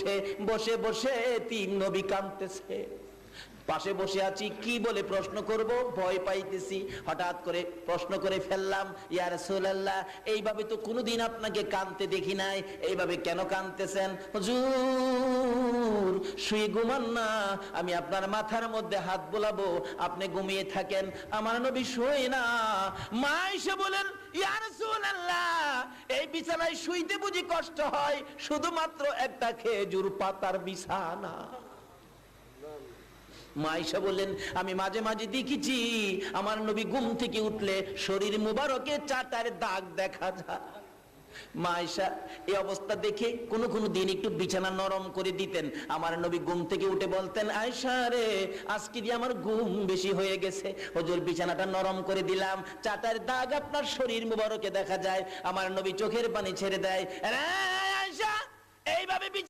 উঠে বসে বসে তিন নবী কাঁদতেছে। পাশে বসে আছি, কি বলে প্রশ্ন করব, ভয় পাইতেছি। হঠাৎ করে প্রশ্ন করে ফেললাম, ইয়া রাসূলুল্লাহ, এইভাবে তো কোনোদিন আপনাকে কাঁদতে দেখি নাই, এইভাবে কেন কাঁদতেছেন? হুজুর শুয়ে ঘুমান না, আমি আপনার মাথার মধ্যে হাত বোলাবো, আপনি ঘুমিয়ে থাকেন। আমার নবী শুয়ে না। মা এসে বলেন, ইয়া রাসূলুল্লাহ, এই বিছানায় শুইতে বুঝি কষ্ট হয়? শুধুমাত্র একটা খেজুর পাতার বিছানা। মা আয়েশা বললেন, আমি মাঝে মাঝে দেখেছি আমার নবী ঘুম থেকে উঠলে শরীর মুবারকে চাটার দাগ দেখা যায়। মা আয়েশা এই অবস্থা দেখে কোন কোন দিন একটু বিছানা নরম করে দিতেন। আমার নবী ঘুম থেকে উঠে বলতেন, আয়েশা রে, আজকে দিয়ে আমার ঘুম বেশি হয়ে গেছে, হুজুর বিছানাটা নরম করে দিলাম, চাটার দাগ আপনার শরীর মুবারকে দেখা যায়। আমার নবী চোখের পানি ছেড়ে দেয়, আয়েশা এইভাবে